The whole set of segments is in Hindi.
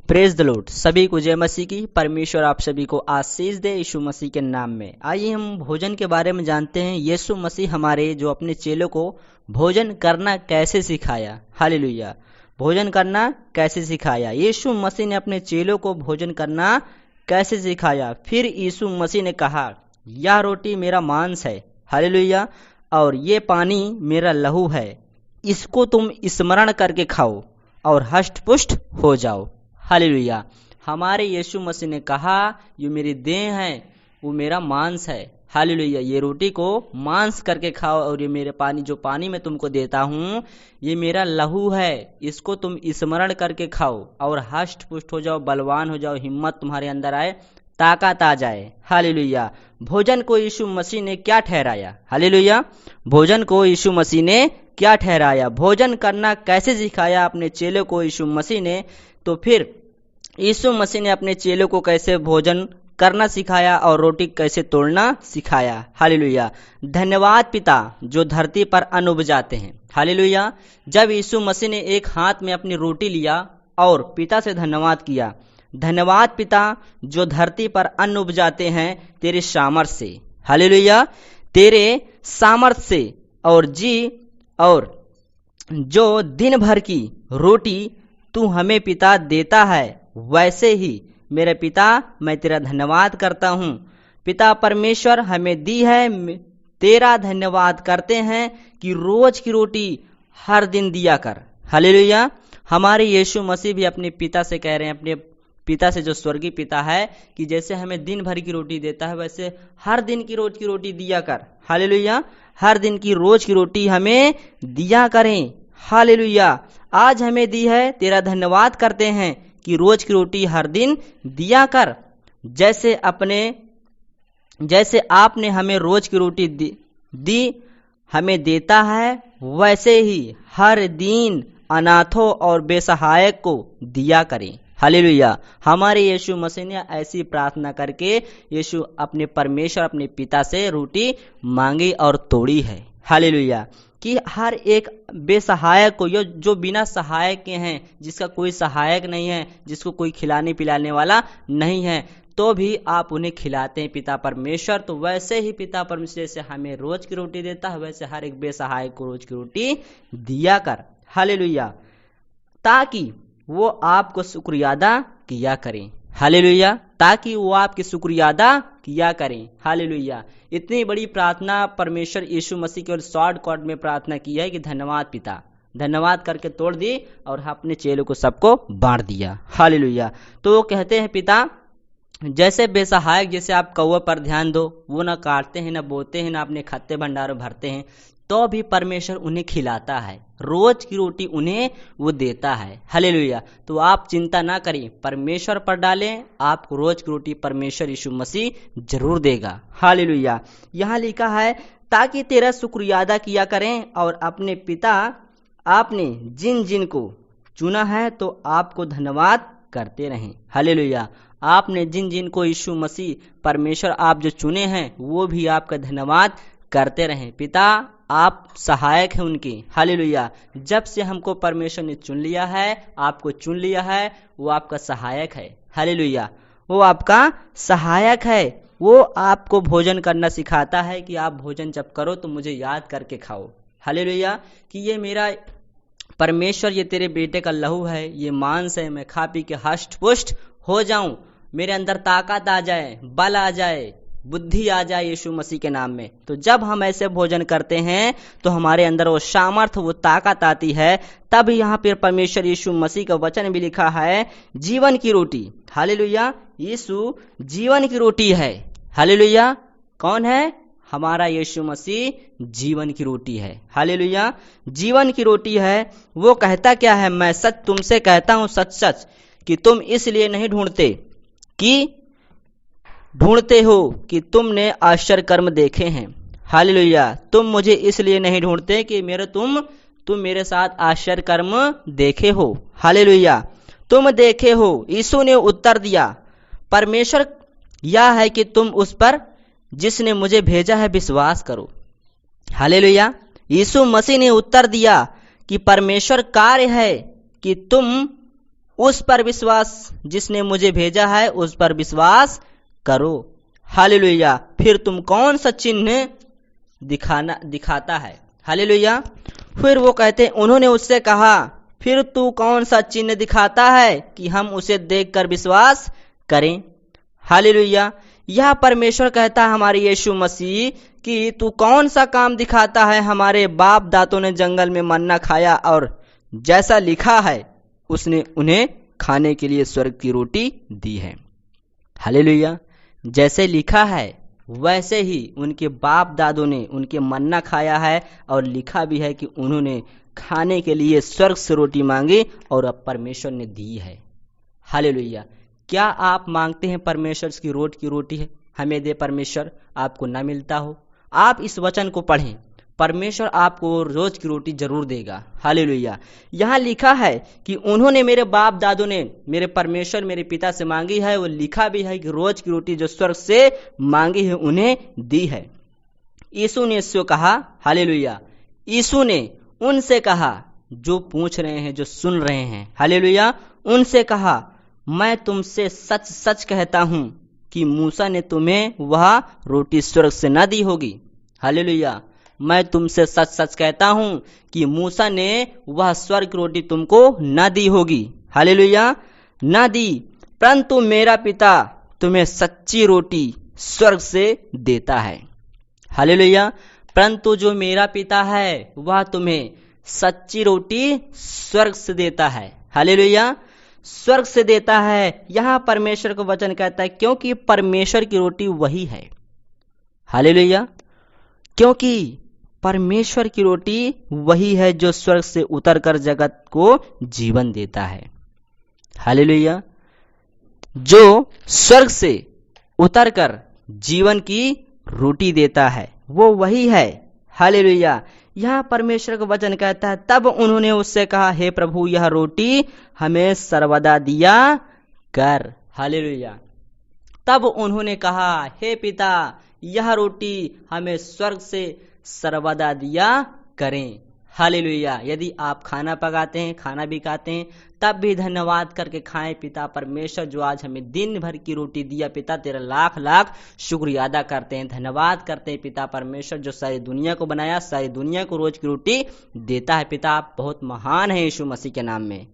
Praise the Lord. सभी को जय मसीह की। परमेश्वर आप सभी को आशीष दे यीशु मसीह के नाम में। आइए हम भोजन के बारे में जानते हैं। यीशु मसीह हमारे जो अपने चेलों को भोजन करना कैसे सिखाया। हालेलुया। भोजन करना कैसे सिखाया। यीशु मसीह ने अपने चेलों को भोजन करना कैसे सिखाया। फिर यीशु मसीह ने कहा, यह रोटी मेरा मांस है, हालेलुया, और ये पानी मेरा लहू है। इसको तुम स्मरण करके खाओ और हष्ट पुष्ट हो जाओ। हालेलुया। हमारे यीशु मसीह ने कहा, ये मेरी देह है, वो मेरा मांस है। हालेलुया। ये रोटी को मांस करके खाओ और ये मेरे पानी, जो पानी मैं तुमको देता हूँ, ये मेरा लहू है। इसको तुम स्मरण करके खाओ और हष्ट पुष्ट हो जाओ, बलवान हो जाओ, हिम्मत तुम्हारे अंदर आए, ताकत आ जाए। हालेलुया। भोजन को यीशु मसीह ने क्या ठहराया। हालेलुया। भोजन को यीशु मसीह ने क्या ठहराया। भोजन करना कैसे सिखाया अपने चेलों को यीशु मसीह ने। तो फिर यीशु मसीह ने अपने चेलों को कैसे भोजन करना सिखाया और रोटी कैसे तोड़ना सिखाया। हालेलुया। धन्यवाद पिता जो धरती पर अन्न उपजाते हैं। हालेलुया। जब यीशु मसीह ने एक हाथ में अपनी रोटी लिया और पिता से धन्यवाद किया, धन्यवाद पिता जो धरती पर अन्न उपजाते हैं तेरे सामर्थ से। हालेलुया। तेरे सामर्थ से और जो दिन भर की रोटी तू हमें पिता देता है, वैसे ही मेरे पिता मैं तेरा धन्यवाद करता हूँ। पिता परमेश्वर हमें दी है, तेरा धन्यवाद करते हैं कि रोज की रोटी हर दिन दिया कर। हालेलुया। हमारे यीशु मसीह भी अपने पिता से कह रहे हैं, अपने पिता से जो स्वर्गीय पिता है, कि जैसे हमें दिन भर की रोटी देता है वैसे हर दिन की रोज की रोटी दिया कर। हालेलुया। हर दिन की रोज की रोटी हमें दिया करें। हालेलुया। आज हमें दी है, तेरा धन्यवाद करते हैं कि रोज की रोटी हर दिन दिया कर। जैसे आपने हमें रोज की रोटी दी हमें देता है, वैसे ही हर दिन अनाथों और बेसहायक को दिया करें। हालेलुया। हमारे यीशु मसीह ने ऐसी प्रार्थना करके यीशु अपने परमेश्वर, अपने पिता से रोटी मांगी और तोड़ी है। हालेलुया। कि हर एक बेसहायक को, जो बिना सहायक के हैं, जिसका कोई सहायक नहीं है, जिसको कोई खिलाने पिलाने वाला नहीं है, तो भी आप उन्हें खिलाते हैं पिता परमेश्वर। तो वैसे ही पिता परमेश्वर से हमें रोज की रोटी देता है, वैसे हर एक बेसहायक को रोज की रोटी दिया कर। हालेलुया। ताकि वो आपको शुक्रियादा किया करें। हालेलुया। ताकि वो आपकी शुक्रियादा किया करें। हालेलुया। इतनी बड़ी प्रार्थना परमेश्वर यीशु मसीह केवल शॉर्ट कट में प्रार्थना की है कि धन्यवाद पिता, धन्यवाद करके तोड़ दी और अपने चेलों को सबको बांट दिया। हालेलुया। तो वो कहते हैं, पिता जैसे बेसहायक, जैसे आप कौवे पर ध्यान दो, वो ना काटते हैं, ना बोते हैं, ना अपने खाते भंडार भरते हैं, तो भी परमेश्वर उन्हें खिलाता है, रोज की रोटी उन्हें वो देता है। हालेलुया। तो आप चिंता ना करें, परमेश्वर पर डालें, आपको रोज की रोटी परमेश्वर यीशु मसीह जरूर देगा। हालेलुया। यहाँ लिखा है, ताकि तेरा शुक्रिया अदा किया करें और अपने पिता आपने जिन जिन को चुना है तो आपको धन्यवाद करते रहें। हालेलुया। आपने जिन जिन को यीशु मसीह परमेश्वर आप जो चुने हैं, वो भी आपका धन्यवाद करते रहें। पिता आप सहायक हैं उनके। हालेलुया। जब से हमको परमेश्वर ने चुन लिया है, आपको चुन लिया है, वो आपका सहायक है। हालेलुया। वो आपका सहायक है। वो आपको भोजन करना सिखाता है कि आप भोजन जब करो तो मुझे याद करके खाओ। हालेलुया। कि ये मेरा परमेश्वर, ये तेरे बेटे का लहू है, ये मांस है, मैं खा पी के हष्ट पुष्ट हो जाऊं, मेरे अंदर ताकत आ जाए, बल आ जाए, बुद्धि आ जाए यीशु मसीह के नाम में। तो जब हम ऐसे भोजन करते हैं तो हमारे अंदर वो सामर्थ्य, वो ताकत आती है। तब यहाँ पर परमेश्वर यीशु मसीह का वचन भी लिखा है, जीवन की रोटी। हालेलुया। यीशु जीवन की रोटी है। हालेलुया। कौन है? हमारा यीशु मसीह जीवन की रोटी है। हालेलुया। जीवन की रोटी है। वो कहता क्या है? मैं सच तुमसे कहता हूँ, सच सच, कि तुम इसलिए नहीं ढूंढते हो कि तुमने आश्चर्य कर्म देखे हैं। हालेलुया। तुम मुझे इसलिए नहीं ढूंढते कि तुम मेरे साथ आश्चर्य कर्म देखे हो। हालेलुया। तुम देखे हो। यीशु ने उत्तर दिया, परमेश्वर यह है कि तुम उस पर जिसने मुझे भेजा है विश्वास करो। हालेलुया। यीशु मसीह ने उत्तर दिया कि परमेश्वर कार्य है कि तुम उस पर विश्वास जिसने मुझे भेजा है उस पर विश्वास करो। हालेलुया। फिर तुम कौन सा चिन्ह दिखाता है? हालेलुया। फिर वो कहते, उन्होंने उससे कहा, फिर तू कौन सा चिन्ह दिखाता है कि हम उसे देखकर विश्वास करें? हालेलुया। यह परमेश्वर कहता है हमारे यीशु मसीह कि तू कौन सा काम दिखाता है? हमारे बाप दादों ने जंगल में मन्ना खाया और जैसा लिखा है उसने उन्हें खाने के लिए स्वर्ग की रोटी दी है। हालेलुया। जैसे लिखा है वैसे ही उनके बाप दादों ने उनके मन्ना खाया है और लिखा भी है कि उन्होंने खाने के लिए स्वर्ग से रोटी मांगी और अब परमेश्वर ने दी है। हालेलुया। क्या आप मांगते हैं परमेश्वर की रोटी है हमें दे परमेश्वर, आपको ना मिलता हो? आप इस वचन को पढ़ें, परमेश्वर आपको रोज की रोटी जरूर देगा। हालेलुया। यहाँ लिखा है कि उन्होंने, मेरे बाप दादों ने मेरे परमेश्वर मेरे पिता से मांगी है। वो लिखा भी है कि रोज की रोटी जो स्वर्ग से मांगी है उन्हें दी है। यीशु ने इससे कहा, हालेलुया, यीशु ने उनसे कहा जो पूछ रहे हैं, जो सुन रहे हैं, हालेलुया, उनसे कहा, मैं तुमसे सच सच कहता हूं कि मूसा ने तुम्हें वह रोटी स्वर्ग से न दी होगी। हालेलुया। मैं तुमसे सच सच कहता हूं कि मूसा ने वह स्वर्ग की रोटी तुमको न दी होगी। हालेलुया। न दी, परंतु मेरा पिता तुम्हें सच्ची रोटी स्वर्ग से देता है। हालेलुया। परंतु जो मेरा पिता है वह तुम्हें सच्ची रोटी स्वर्ग से देता है। हालेलुया। स्वर्ग से देता है। यहां परमेश्वर को वचन कहता है क्योंकि परमेश्वर की रोटी वही है। हालेलुया। क्योंकि परमेश्वर की रोटी वही है जो स्वर्ग से उतरकर जगत को जीवन देता है। हालेलुया। जो स्वर्ग से उतरकर जीवन की रोटी देता है वो वही है। हालेलुया। यहाँ परमेश्वर का वचन कहता है, तब उन्होंने उससे कहा, हे प्रभु, यह रोटी हमें सर्वदा दिया कर। हालेलुया। तब उन्होंने कहा, हे पिता, यह रोटी हमें स्वर्ग से सर्वदा दिया करें। हालेलुया। यदि आप खाना पकाते हैं, खाना भी खाते हैं, तब भी धन्यवाद करके खाएं। पिता परमेश्वर जो आज हमें दिन भर की रोटी दिया, पिता तेरा लाख लाख शुक्रिया अदा करते हैं, धन्यवाद करते हैं। पिता परमेश्वर जो सारी दुनिया को बनाया, सारी दुनिया को रोज की रोटी देता है। पिता आप बहुत महान है यीशु मसीह के नाम में।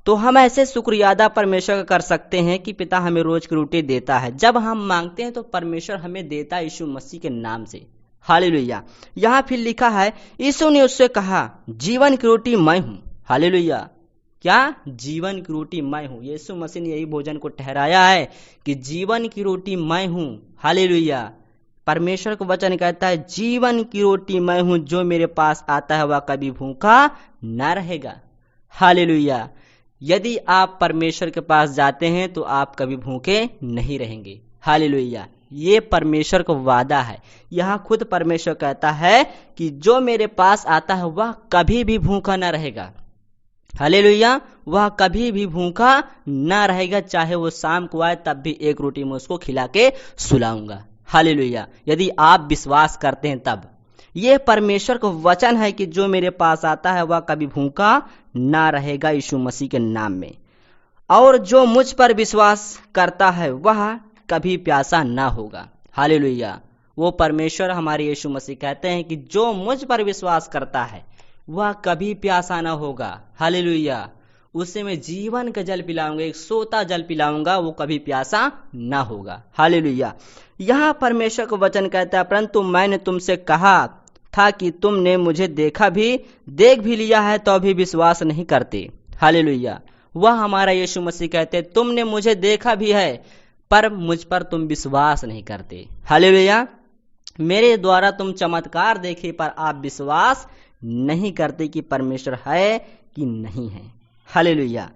तो हम ऐसे शुक्रिया अदा परमेश्वर का कर सकते हैं कि पिता हमें रोज की रोटी देता है। जब हम मांगते हैं तो परमेश्वर हमें देता है यीशु मसीह के नाम से। हालेलुया। यहाँ फिर लिखा है, यीशु ने उससे कहा, जीवन की रोटी मैं हूं। हालेलुया। क्या? जीवन की रोटी मैं हूं। यीशु मसीह ने यही भोजन को ठहराया है कि जीवन की रोटी मैं हूं। हालेलुया। परमेश्वर का वचन कहता है, जीवन की रोटी मैं हूं, जो मेरे पास आता है वह कभी भूखा न रहेगा। हालेलुया। यदि आप परमेश्वर के पास जाते हैं तो आप कभी भूखे नहीं रहेंगे। हालेलुया। ये परमेश्वर का वादा है। यहाँ खुद परमेश्वर कहता है कि जो मेरे पास आता है वह कभी भी भूखा न रहेगा। हालेलुया। वह कभी भी भूखा न रहेगा, चाहे वो शाम को आए तब भी एक रोटी मैं उसको खिला के सुलाऊंगा। हालेलुया। यदि आप विश्वास करते हैं तब। ये परमेश्वर का वचन है कि जो मेरे पास आता है वह कभी भूखा ना रहेगा यीशु मसीह के नाम में, और जो मुझ पर विश्वास करता है वह कभी प्यासा ना होगा। हालेलुया। वो परमेश्वर हमारे यीशु मसीह कहते हैं कि जो मुझ पर विश्वास करता है वह कभी प्यासा ना होगा। हालेलुया। उसे मैं जीवन का जल पिलाऊंगा, एक सोता जल पिलाऊंगा, वो कभी प्यासा ना होगा। हालेलुया। यहाँ परमेश्वर का वचन कहता है, परंतु मैंने तुमसे कहा था कि तुमने मुझे देख भी लिया है तो भी विश्वास नहीं करते। हालेलुया। वह हमारा यीशु मसीह कहते, तुमने मुझे देखा भी है पर मुझ पर तुम विश्वास नहीं करते। हालेलुया। मेरे द्वारा तुम चमत्कार देखे पर आप विश्वास नहीं करते कि परमेश्वर है कि नहीं है। हालेलुया।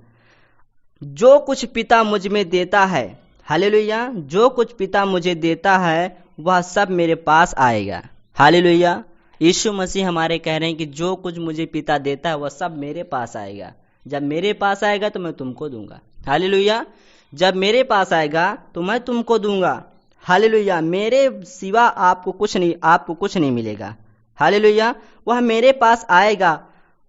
जो कुछ पिता मुझ में देता है, हालेलुया, जो कुछ पिता मुझे देता है वह सब मेरे पास आएगा। हालेलुया। यीशु मसीह हमारे कह रहे हैं कि जो कुछ मुझे पिता देता है वह सब मेरे पास आएगा। जब मेरे पास आएगा तो मैं तुमको दूंगा। हालेलुया। जब मेरे पास आएगा तो मैं तुमको दूंगा। हालेलुया। मेरे सिवा आपको कुछ नहीं मिलेगा। हालेलुया। वह मेरे पास आएगा,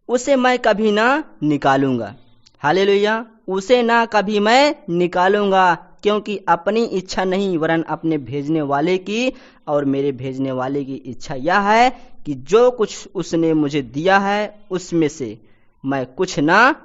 उसे मैं कभी ना निकालूंगा। हालेलुया। उसे ना कभी मैं निकालूंगा, क्योंकि अपनी इच्छा नहीं वरन अपने भेजने वाले की और मेरे भेजने वाले की इच्छा यह है कि जो कुछ उसने मुझे दिया है उसमें से मैं कुछ ना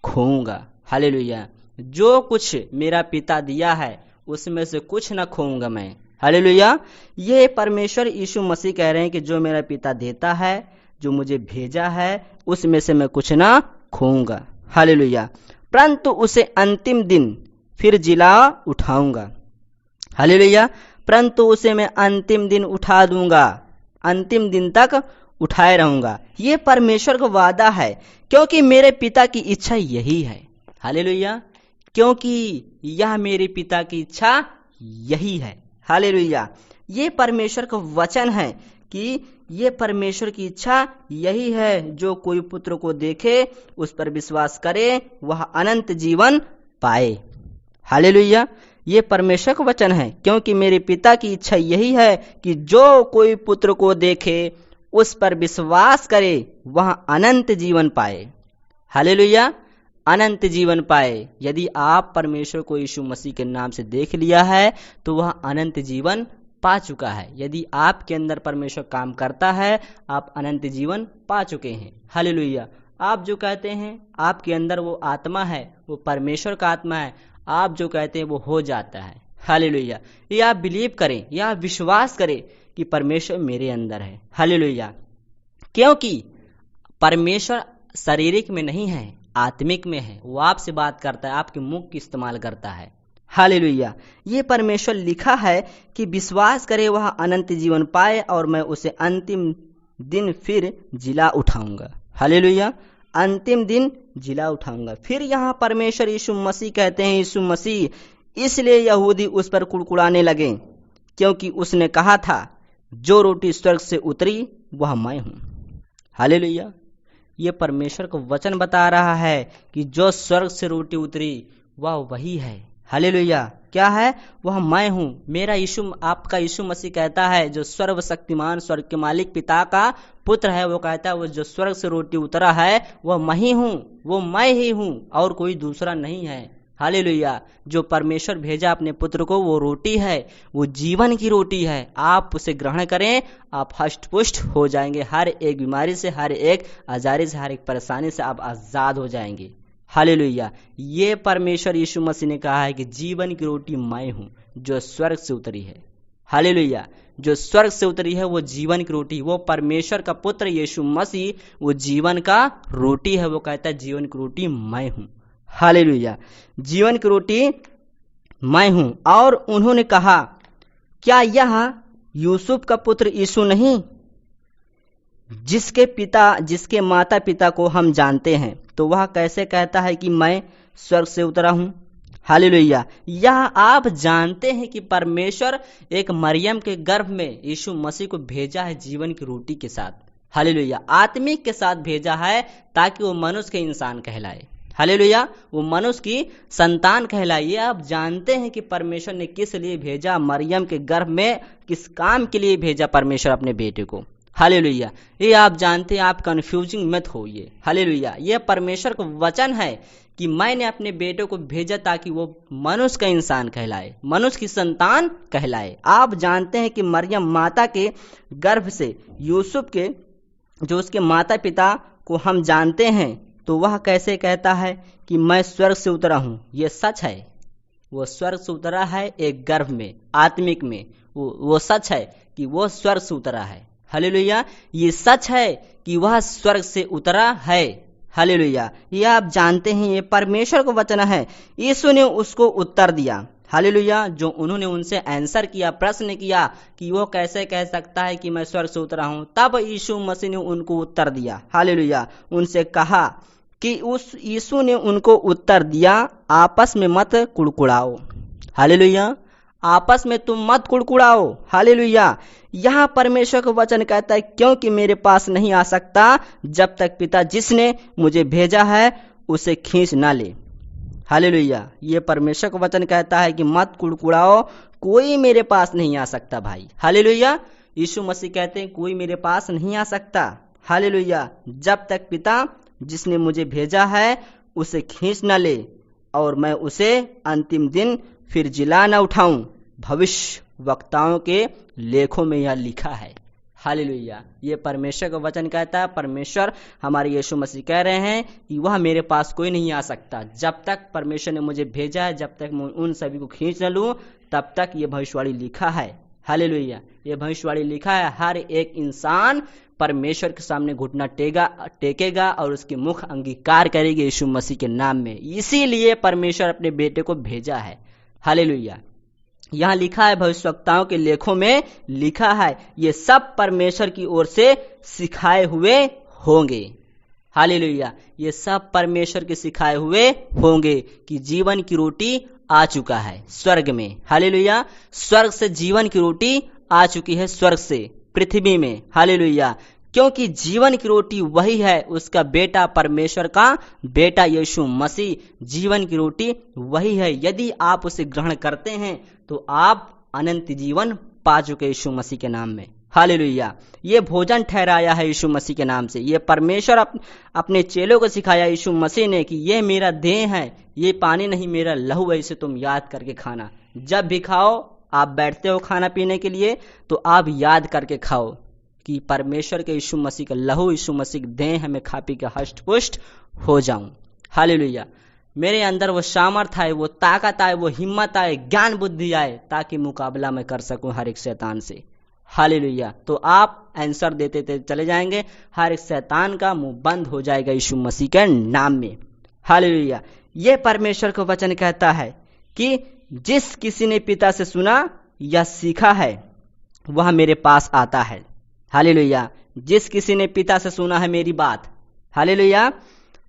खोऊंगा। हालेलुया। जो कुछ मेरा पिता दिया है उसमें से कुछ ना खोऊंगा मैं। हालेलुया। ये परमेश्वर यीशु मसीह कह रहे हैं कि जो मेरा पिता देता है, जो मुझे भेजा है, उसमें से मैं कुछ ना खोऊंगा। हालेलुया। परंतु उसे अंतिम दिन फिर जिला उठाऊंगा। हालेलुया। परंतु उसे मैं अंतिम दिन उठा दूंगा, अंतिम दिन तक उठाए रहूंगा। ये परमेश्वर का वादा है, क्योंकि मेरे पिता की इच्छा यही है। हालेलुया। क्योंकि यह मेरे पिता की इच्छा यही है। हालेलुया। ये परमेश्वर का वचन है कि ये परमेश्वर की इच्छा यही है, जो कोई पुत्र को देखे उस पर विश्वास करे वह अनंत जीवन पाए। हालेलुया। ये परमेश्वर का वचन है, क्योंकि मेरे पिता की इच्छा यही है कि जो कोई पुत्र को देखे उस पर विश्वास करे वह अनंत जीवन पाए। हालेलुया। अनंत जीवन पाए। यदि आप परमेश्वर को यीशु मसीह के नाम से देख लिया है तो वह अनंत जीवन पा चुका है। यदि आपके अंदर परमेश्वर काम करता है, आप अनंत जीवन पा चुके हैं। हालेलुया। आप जो कहते हैं आपके अंदर वो आत्मा है, वो परमेश्वर का आत्मा है, आप जो कहते हैं वो हो जाता है। हालेलुया। ये आप बिलीव करें, या विश्वास करें कि परमेश्वर मेरे अंदर है। हालेलुया। क्योंकि परमेश्वर शारीरिक में नहीं है, आत्मिक में है। वो आपसे बात करता है, आपके मुख की इस्तेमाल करता है। हालेलुया। ये परमेश्वर लिखा है कि विश्वास करे वह अनंत जीवन पाए और मैं उसे अंतिम दिन फिर जिला उठाऊंगा। हालेलुया। अंतिम दिन जिला उठाऊंगा। फिर यहाँ परमेश्वर यीशु मसीह कहते हैं, यीशु मसीह इसलिए यहूदी उस पर कुड़कुड़ाने लगे क्योंकि उसने कहा था जो रोटी स्वर्ग से उतरी वह मैं हूं। हालेलुया। ये परमेश्वर का वचन बता रहा है कि जो स्वर्ग से रोटी उतरी वह वही है। हालेलुया। क्या है? वह मैं हूं। मेरा यीशु, आपका यीशु मसीह कहता है जो सर्वशक्तिमान स्वर्ग के मालिक पिता का पुत्र है, वो कहता है वो जो स्वर्ग से रोटी उतरा है वह मैं ही हूं, वो मैं ही हूं और कोई दूसरा नहीं है। हालेलुया। जो परमेश्वर भेजा अपने पुत्र को वो रोटी है, वो जीवन की रोटी है। आप उसे ग्रहण करें, आप हष्ट पुष्ट हो जाएंगे। हर एक बीमारी से, हर एक आजारी से, हर एक परेशानी से आप आजाद हो जाएंगे। हालेलुया। ये परमेश्वर यीशु मसीह ने कहा है कि जीवन की रोटी मैं हूं जो स्वर्ग से उतरी है। हालेलुया। जो स्वर्ग से उतरी है वो जीवन की रोटी, वो परमेश्वर का पुत्र यीशु मसीह, वो जीवन का रोटी है। वो कहता है जीवन की रोटी मैं हूं। हालेलुया। जीवन की रोटी मैं हूं। और उन्होंने कहा क्या यह यूसुफ का पुत्र यीशु नहीं, जिसके माता पिता को हम जानते हैं, तो वह कैसे कहता है कि मैं स्वर्ग से उतरा हूं? हालेलुया। यह आप जानते हैं कि परमेश्वर एक मरियम के गर्भ में यीशु मसीह को भेजा है जीवन की रोटी के साथ। हालेलुया। आत्मिक के साथ भेजा है ताकि वो मनुष्य के इंसान कहलाए। हालेलुया। वो मनुष्य की संतान कहलाए। ये आप जानते हैं कि परमेश्वर ने किस लिए भेजा, मरियम के गर्भ में किस काम के लिए भेजा परमेश्वर अपने बेटे को। हालेलुया। ये आप जानते हैं, आप कंफ्यूजिंग मत होइए। हालेलुया। ये परमेश्वर का वचन है कि मैंने अपने बेटे को भेजा ताकि वो मनुष्य का इंसान कहलाए, मनुष्य की संतान कहलाए। आप जानते हैं कि मरियम माता के गर्भ से यूसुफ के, जो उसके माता पिता को हम जानते हैं, तो वह कैसे कहता है कि मैं स्वर्ग से उतरा हूं? ये सच है, वो स्वर्ग से उतरा है एक गर्भ में, आत्मिक में। वो सच है कि वो स्वर्ग से उतरा है। हालेलुया। ये सच है कि वह स्वर्ग से उतरा है। हालेलुया। ये आप जानते हैं, ये परमेश्वर का वचन है। यीशु ने उसको उत्तर दिया। हालेलुया। जो उन्होंने उनसे आंसर किया, प्रश्न किया कि वो कैसे कह सकता है कि मैं स्वर्ग से उतरा हूं, तब यीशु मसीह ने उनको उत्तर दिया। हालेलुया। उनसे कहा कि उस यीशु ने उनको उत्तर दिया, आपस में मत कुड़कुड़ाओ। हालेलुया। आपस में तुम मत कुड़कुड़ाओ। हालेलुया। यहाँ परमेश्वर का वचन कहता है क्योंकि मेरे पास नहीं आ सकता जब तक पिता जिसने मुझे भेजा है उसे खींच ना ले। हालेलुया। ये परमेश्वर का वचन कहता है कि मत कुड़कुड़ाओ, कोई मेरे पास नहीं आ सकता भाई। हालेलुया। यीशु मसीह कहते हैं कोई मेरे पास नहीं आ सकता। हालेलुया। जब तक पिता जिसने मुझे भेजा है उसे खींच न ले। और मैं उसे अंतिम दिन फिर जिला न उठाऊं। भविष्य वक्ताओं के लेखों में यह लिखा है। हालेलुया। ये परमेश्वर का वचन कहता है। परमेश्वर हमारे यीशु मसीह कह रहे हैं कि वह मेरे पास कोई नहीं आ सकता जब तक परमेश्वर ने मुझे भेजा है, जब तक मैं उन सभी को खींच न लूं तब तक ये भविष्यवाणी लिखा है। हालेलुया। ये भविष्यवाणी लिखा है। हर एक इंसान परमेश्वर के सामने घुटना टेकेगा और उसके मुख अंगीकार करेगी यीशु मसीह के नाम में। इसीलिए परमेश्वर अपने बेटे को भेजा है। हालेलुया। यहाँ लिखा है, भविष्यवक्ताओं के लेखों में लिखा है, ये सब परमेश्वर की ओर से सिखाए हुए होंगे। हालेलुया। ये सब परमेश्वर के सिखाए हुए होंगे कि जीवन की रोटी आ चुका है स्वर्ग में। हालेलुया। स्वर्ग से जीवन की रोटी आ चुकी है, स्वर्ग से पृथ्वी में। हालेलुया। क्योंकि जीवन की रोटी वही है, उसका बेटा, परमेश्वर का बेटा यीशु मसीह जीवन की रोटी वही है। यदि आप उसे ग्रहण करते हैं तो आप अनंत जीवन पा चुके यीशु मसीह के नाम में। हालेलुया। ये भोजन ठहराया है यीशु मसीह के नाम से। ये परमेश्वर अपने चेलों को सिखाया यीशु मसीह ने कि ये मेरा देह है, ये पानी नहीं मेरा लहू है, इसे तुम याद करके खाना। जब भी खाओ, आप बैठते हो खाना पीने के लिए, तो आप याद करके खाओ कि परमेश्वर के यीशु मसीह का लहू, यीशु मसीह के देह हमें खा पी के हष्ट पुष्ट हो जाऊं। हालेलुया। मेरे अंदर वो सामर्थ आए, वो ताकत आए, वो हिम्मत आए, ज्ञान बुद्धि आए, ताकि मुकाबला मैं कर सकूं हर एक शैतान से। हालेलुया। तो आप आंसर देते चले जाएंगे, हर एक शैतान का मुंह बंद हो जाएगा यीशु मसीह के नाम में। हालेलुया। ये परमेश्वर का वचन कहता है कि जिस किसी ने पिता से सुना या सीखा है वह मेरे पास आता है। हालेलुया। जिस किसी ने पिता से सुना है मेरी बात, हालेलुया,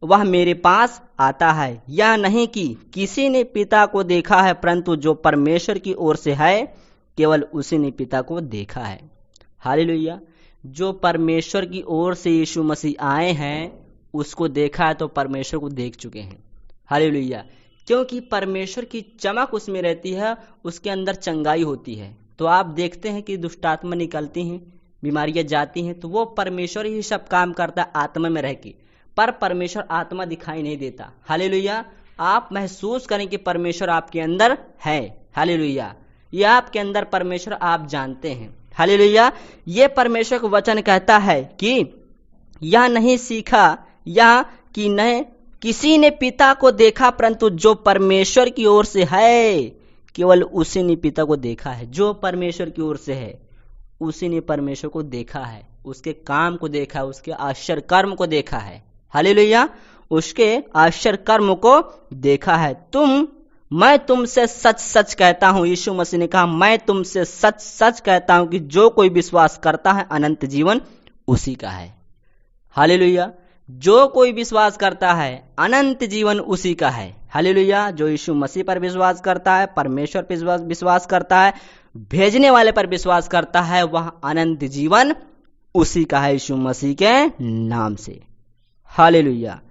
वह मेरे पास आता है। यह नहीं कि किसी ने पिता को देखा है, परंतु जो परमेश्वर की ओर से है केवल उसी ने पिता को देखा है। हालेलुया। जो परमेश्वर की ओर से यीशु मसीह आए हैं उसको देखा है तो परमेश्वर को देख चुके हैं। हालेलुया। क्योंकि परमेश्वर की चमक उसमें रहती है, उसके अंदर चंगाई होती है। तो आप देखते हैं कि दुष्टात्मा निकलती हैं, बीमारियां जाती हैं, तो वो परमेश्वर ही सब काम करता है आत्मा में रह के। पर परमेश्वर आत्मा दिखाई नहीं देता। हालेलुया। आप महसूस करें कि परमेश्वर आपके अंदर है। हालेलुया। ये आपके अंदर परमेश्वर आप जानते हैं। हालेलुया। ये परमेश्वर का वचन कहता है कि यह नहीं सीखा या कि नहीं किसी ने पिता को देखा, परंतु जो परमेश्वर की ओर से है केवल उसी ने पिता को देखा है। जो परमेश्वर की ओर से है उसी ने परमेश्वर को देखा है, उसके काम को देखा है, उसके आश्चर्य कर्म को देखा है। हालेलुया। उसके आश्चर्य कर्म को देखा है। मैं तुमसे सच सच कहता हूं, यीशु मसीह ने कहा, मैं तुमसे सच सच कहता हूं कि जो कोई विश्वास करता है अनंत जीवन उसी का है। हालेलुया। जो कोई विश्वास करता है अनंत जीवन उसी का है। हालेलुया। जो यीशु मसीह पर विश्वास करता है, परमेश्वर पर विश्वास करता है, भेजने वाले पर विश्वास करता है, वह अनंत जीवन उसी का है यीशु मसीह के नाम से। हालेलुया।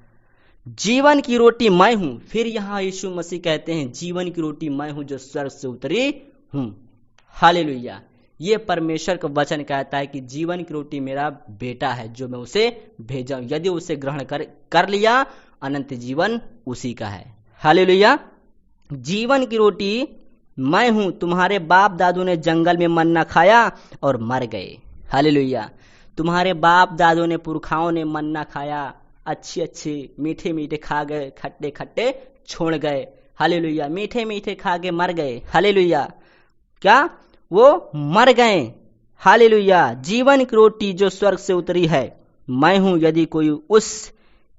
जीवन की रोटी मैं हूं। फिर यहां यीशु मसीह कहते हैं जीवन की रोटी मैं हूं जो स्वर्ग से उतरी हूं। हालेलुया। ये परमेश्वर का वचन कहता है कि जीवन की रोटी मेरा बेटा है जो मैं उसे भेजा हूं। यदि उसे ग्रहण कर लिया अनंत जीवन उसी का है। हालेलुया। जीवन की रोटी मैं हूं। तुम्हारे बाप दादू ने जंगल में मन्ना खाया और मर गए। हालेलुया। तुम्हारे बाप दादू ने, पुरखाओं ने मन्ना खाया, अच्छे अच्छे मीठे मीठे खा गए, खट्टे खट्टे छोड़ गए। हालेलुया। मीठे मीठे खा के मर गए। हालेलुया। क्या वो मर गए। हालेलुया। जीवन की रोटी जो स्वर्ग से उतरी है मैं हूं। यदि कोई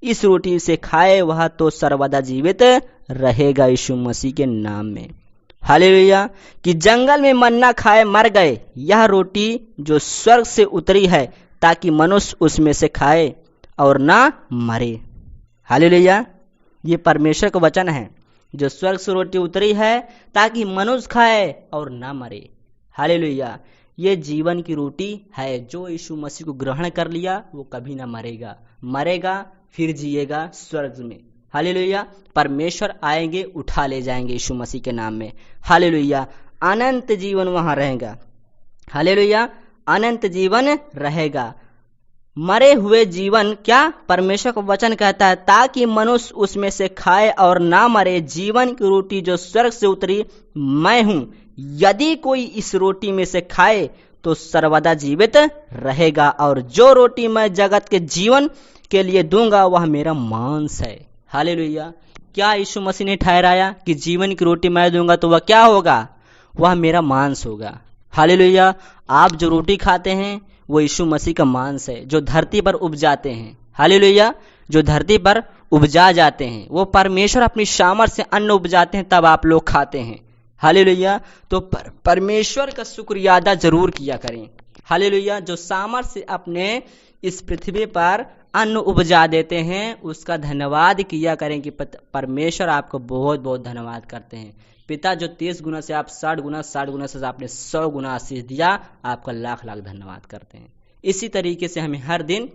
इस रोटी से खाए वह तो सर्वदा जीवित रहेगा यीशु मसीह के नाम में। हालेलुया। कि जंगल में मन्ना खाए मर गए। यह रोटी जो स्वर्ग से उतरी है ताकि मनुष्य उसमें से खाए और ना मरे। हालेलुया। ये परमेश्वर का वचन है, जो स्वर्ग से रोटी उतरी है ताकि मनुष्य खाए और ना मरे। हालेलुया। ये जीवन की रोटी है। जो यीशु मसीह को ग्रहण कर लिया वो कभी ना मरेगा फिर जिएगा स्वर्ग में। हालेलुया। परमेश्वर आएंगे, उठा ले जाएंगे यीशु मसीह के नाम में। हालेलुया। अनंत जीवन वहां रहेगा। हालेलुया। अनंत जीवन रहेगा। मरे हुए जीवन क्या? परमेश्वर का वचन कहता है ताकि मनुष्य उसमें से खाए और ना मरे। जीवन की रोटी जो स्वर्ग से उतरी मैं हूं, यदि कोई इस रोटी में से खाए तो सर्वदा जीवित रहेगा, और जो रोटी मैं जगत के जीवन के लिए दूंगा वह मेरा मांस है। हालेलुया। क्या यीशु मसीह ने ठहराया कि जीवन की रोटी मैं दूंगा तो वह क्या होगा? वह मेरा मांस होगा। हालेलुया। आप जो रोटी खाते हैं वो यीशु मसीह का मांस है, जो धरती पर उपजाते हैं। हालेलुया। जो धरती पर उपजा जाते हैं, वो परमेश्वर अपनी सामर्थ से अन्न उपजाते हैं, तब आप लोग खाते हैं। हालेलुया। तो परमेश्वर का शुक्रिया अदा जरूर किया करें। हालेलुया। जो सामर्थ से अपने इस पृथ्वी पर अन्न उपजा देते हैं उसका धन्यवाद किया करें कि परमेश्वर आपको बहुत बहुत धन्यवाद करते हैं। पिता, जो 30 गुना से आप 60 गुना, 60 गुना से आपने 100 गुना आशीष दिया, आपका लाख लाख धन्यवाद करते हैं। इसी तरीके से हमें हर दिन,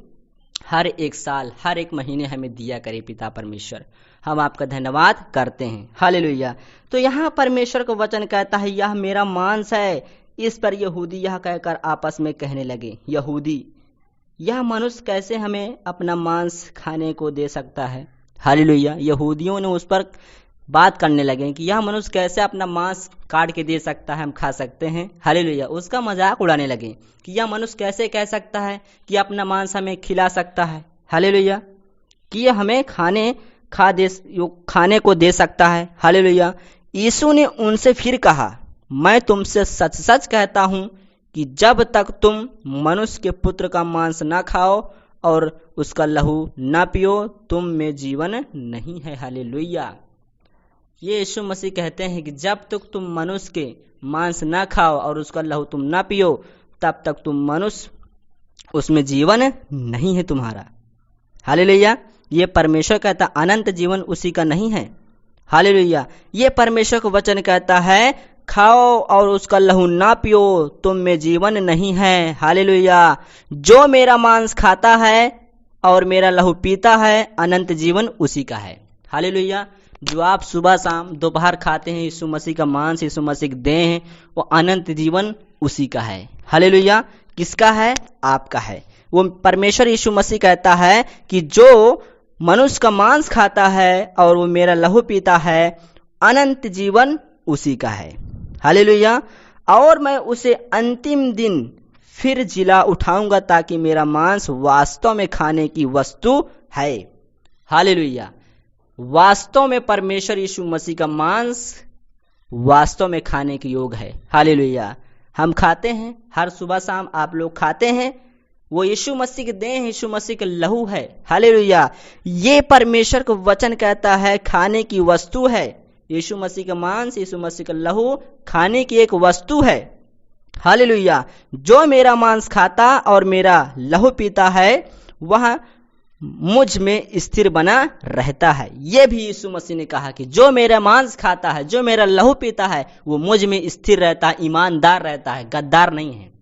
हर एक साल, हर एक महीने हमें दिया करे पिता परमेश्वर, हम आपका धन्यवाद करते हैं। हालेलुया। तो यहाँ परमेश्वर का वचन कहता है यह मेरा मांस है। इस पर यहूदी यह कहकर आपस में कहने लगे, यहूदी, यह मनुष्य कैसे हमें अपना मांस खाने को दे सकता है? हालेलुया। यहूदियों ने उस पर बात करने लगे कि यह मनुष्य कैसे अपना मांस काट के दे सकता है, हम खा सकते हैं। हालेलुया। उसका मजाक उड़ाने लगे कि यह मनुष्य कैसे कह सकता है कि अपना मांस हमें खिला सकता है। हालेलुया। कि यह हमें खाने को दे सकता है। हालेलुया। यीशु ने उनसे फिर कहा, मैं तुमसे सच सच कहता हूं कि जब तक तुम मनुष्य के पुत्र का मांस ना खाओ और उसका लहू ना पियो, तुम में जीवन नहीं है। हालेलुया। ये यीशु मसीह कहते हैं कि जब तक तुम मनुष्य के मांस ना खाओ और उसका लहू तुम ना पियो, तब तक तुम मनुष्य, उसमें जीवन नहीं है तुम्हारा। हालेलुया। ये परमेश्वर कहता अनंत जीवन उसी का नहीं है। हालेलुया। ये परमेश्वर का वचन कहता है खाओ और उसका लहू ना पियो, तुम में जीवन नहीं है। हालेलुया। जो मेरा मांस खाता है और मेरा लहू पीता है, अनंत जीवन उसी का है। हालेलुया। जो आप सुबह शाम दोपहर खाते हैं यीशु मसीह का मांस, यीशु मसीह के देह हैं, वो अनंत जीवन उसी का है। हालेलुया। किसका है? आपका है। वो परमेश्वर यीशु मसीह कहता है कि जो मनुष्य का मांस खाता है और वो मेरा लहू पीता है, अनंत जीवन उसी का है। हालेलुया। और मैं उसे अंतिम दिन फिर जिला उठाऊंगा ताकि मेरा मांस वास्तव में खाने की वस्तु है। हालेलुया। वास्तव में परमेश्वर यीशु मसीह का मांस वास्तव में खाने के योग है। हालेलुया। हम खाते हैं, हर सुबह शाम आप लोग खाते हैं, वो यीशु मसीह के देह, यीशु मसीह के लहू है। हालेलुया। ये परमेश्वर का वचन कहता है खाने की वस्तु है। यीशु मसीह का मांस, यीशु मसीह का लहू खाने की एक वस्तु है। हालेलुया। जो मेरा मांस खाता और मेरा लहू पीता है वह मुझ में स्थिर बना रहता है। यह भी यीशु मसीह ने कहा कि जो मेरा मांस खाता है, जो मेरा लहू पीता है, वो मुझ में स्थिर रहता है, ईमानदार रहता है, गद्दार नहीं है।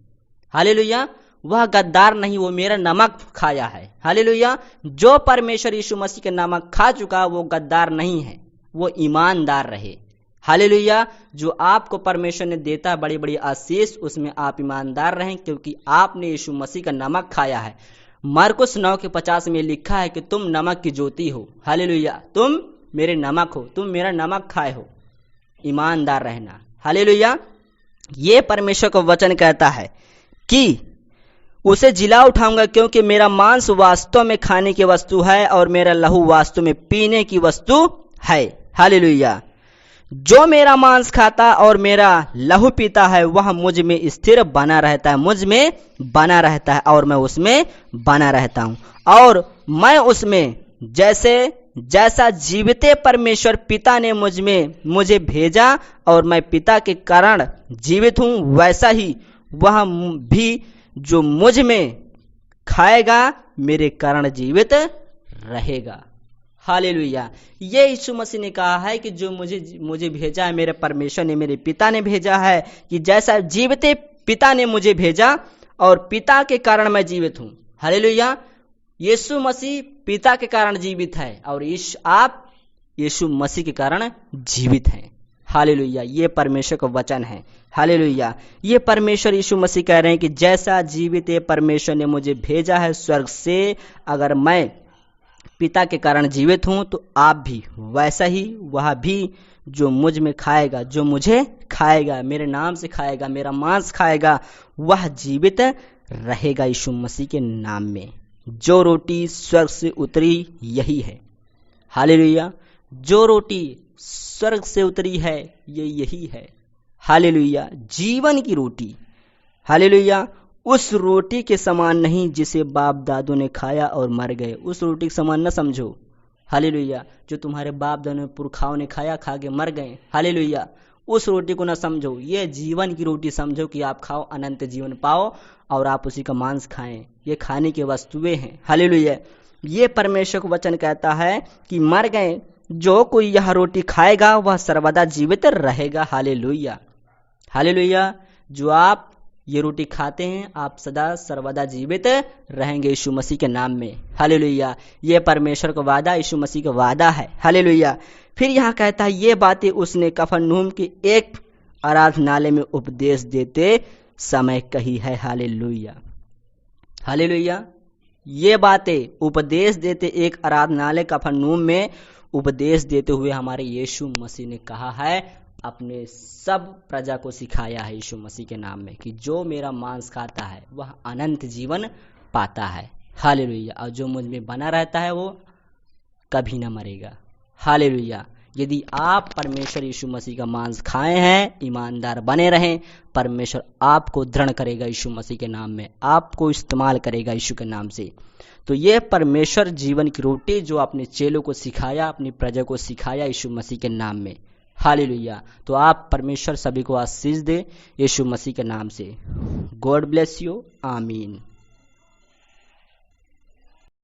हालेलुया। वह गद्दार नहीं, वो मेरा नमक खाया है। हालेलुया। जो परमेश्वर यीशु मसीह के नमक खा चुका वो गद्दार नहीं है, वो ईमानदार रहे। हालेलुया। जो आपको परमेश्वर ने देता है बड़ी बड़ी आशीष, उसमें आप ईमानदार रहें, क्योंकि आपने यीशु मसीह का नमक खाया है। मार्कुस 9:50 में लिखा है कि तुम नमक की ज्योति हो। हालेलुया। तुम मेरे नमक हो, तुम मेरा नमक खाए हो। ईमानदार रहना। हालेलुया। ये परमेश्वर का वचन कहता है कि उसे जिला उठाऊंगा, क्योंकि मेरा मांस वास्तव में खाने की वस्तु है और मेरा लहू वास्तव में पीने की वस्तु है। हालेलुया। जो मेरा मांस खाता और मेरा लहू पीता है वह मुझ में स्थिर बना रहता है, मुझ में बना रहता है और मैं उसमें बना रहता हूं और मैं उसमें। जैसा जीविते परमेश्वर पिता ने मुझे भेजा और मैं पिता के कारण जीवित हूं, वैसा ही वह भी जो मुझ में खाएगा मेरे कारण जीवित रहेगा। हालेलुया। ये यीशु मसीह ने कहा है कि जो मुझे भेजा है, मेरे परमेश्वर ने, मेरे पिता ने भेजा है, कि जैसा जीविते पिता ने मुझे भेजा और पिता के कारण मैं जीवित हूं। हालेलुया। यीशु मसीह पिता के कारण जीवित है और आप यीशु मसीह के कारण जीवित हैं। हालेलुया, ये परमेश्वर का वचन है। हालेलुया, ये परमेश्वर यीशु मसीह कह रहे हैं कि जैसा जीवित ये परमेश्वर ने मुझे भेजा है स्वर्ग से, अगर मैं पिता के कारण जीवित हूं तो आप भी वैसा ही, वह भी जो मुझ में खाएगा, जो मुझे खाएगा, मेरे नाम से खाएगा, मेरा मांस खाएगा, वह जीवित रहेगा यीशु मसीह के नाम में। जो रोटी स्वर्ग से उतरी यही है। हालेलुया, जो रोटी स्वर्ग से उतरी है ये यही है। हालेलुया, जीवन की रोटी। हालेलुया, उस रोटी के समान नहीं जिसे बाप दादों ने खाया और मर गए। उस रोटी के समान न समझो। हालेलुया, जो तुम्हारे बाप दादों पुरखाओं ने खाया, खा के मर गए। हालेलुया, उस रोटी को न समझो, ये जीवन की रोटी समझो कि आप खाओ, अनंत जीवन पाओ और आप उसी का मांस खाएं। ये खाने की वस्तुएं हैं। हालेलुया, ये परमेश्वर का वचन कहता है कि मर गए, जो कोई यह रोटी खाएगा वह सर्वदा जीवित रहेगा। हालेलुया, हालेलुया, जो आप ये रोटी खाते हैं आप सदा सर्वदा जीवित रहेंगे यीशु मसीह के नाम में। हालेलुया, ये परमेश्वर का वादा, यीशु मसीह का वादा है। हालेलुया, फिर यहाँ कहता है ये बातें उसने कफरनहूम के एक आराधनालय में उपदेश देते समय कही है। हालेलुया, हालेलुया, ये बातें उपदेश देते एक आराधनालय कफरनहूम में उपदेश देते हुए हमारे यीशु मसीह ने कहा है, अपने सब प्रजा को सिखाया है यीशु मसीह के नाम में कि जो मेरा मांस खाता है वह अनंत जीवन पाता है। हालेलुया, और जो मुझ में बना रहता है वो कभी ना मरेगा। हालेलुया, यदि आप परमेश्वर यीशु मसीह का मांस खाए हैं, ईमानदार बने रहें, परमेश्वर आपको दृढ़ करेगा यीशु मसीह के नाम में, आपको इस्तेमाल करेगा यीशु के नाम से। तो ये परमेश्वर जीवन की रोटी जो अपने चेलों को सिखाया, अपनी प्रजा को सिखाया यीशु मसीह के नाम में। हालेलुया, तो आप परमेश्वर सभी को आशीष दे यीशु मसीह के नाम से। गॉड ब्लेस यू, आमीन।